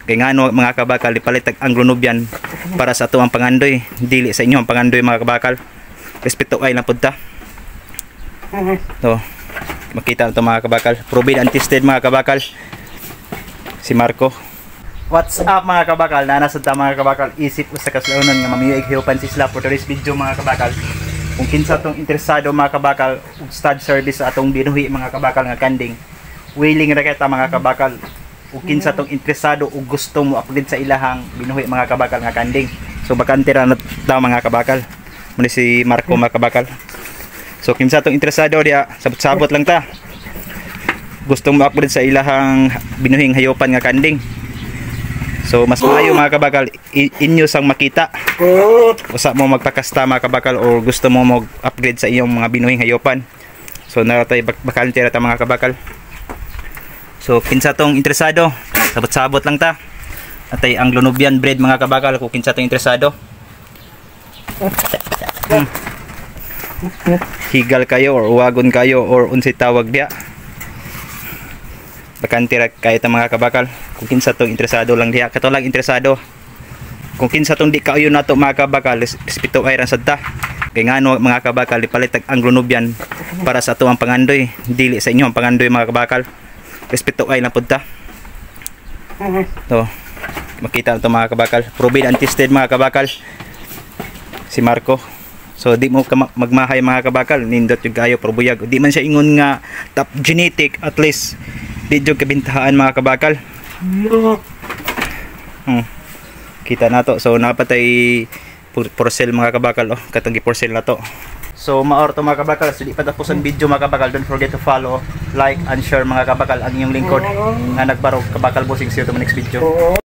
Kay ngano mga kabakal ipalit ang Anglo-Nubian para sa ato ang pangandoy, dili sa inyo ang pangandoy mga kabakal. Respeto ay lang pud ta. So, makita na ito mga kabakal. Proven and tested mga kabakal. Si Marco. What's up mga kabakal? Nanasad ta mga kabakal. Isip ko sa kaslaunan nga mamiyag hiupan si Sla for today's video mga kabakal. Kung kinsa tong interesado mga kabakal ug stud service sa atong binuhi mga kabakal nga kanding, willing ra kita mga kabakal. Kung kinsa tong interesado ug gusto mo upgrade sa ilahang binuhi mga kabakal nga kanding, so bakante ra na ta mga kabakal. Muna si Marco mga kabakal. So kinsa tong interesado diya, sabot-sabot lang ta. Gusto mo upgrade sa ilahang binuhing hayopan nga kanding, so mas maayo mga kabakal inyo sang makita. Usa mo magpakasta mga kabakal o gusto mo mag-upgrade sa iyong mga binuhing hayopan, so naratay bakante ra ta mga kabakal. So kinsa tong interesado, sabot-sabot lang ta. Atay Anglo-Nubian breed mga kabakal kung kinsa tong interesado. Higal kayo or uwagon kayo or unsay tawag diya, bakante ra kay ta mga kabakal. Kung kinsa tong interesado lang diha, kato lang interesado. Kung kinsa tong di kaayo nato mga kabakal, respeto ay ran sadta. Kay ngano mga kabakal ipalit ang Anglo-Nubian para sa ato ang pangandoy, dili sa inyo ang pangandoy mga kabakal. Respeto ay lang pud ta. So, makita na ito mga kabakal. Proven and tested mga kabakal. Si Marco. So di mo magmahay mga kabakal, nindot yung kayo probuyag. Di man siya ingon nga top genetic, at least di jud kabintahan mga kabakal. Kita na to. So napatay porcel mga kabakal, oh, katong gi-porcel na to. So maor to mga kabakal. So di pa tapos ang video mga kabakal. Don't forget to follow, like and share mga kabakal ang inyong lingkod nga nagbarog kabakal bossing. See you to my next video.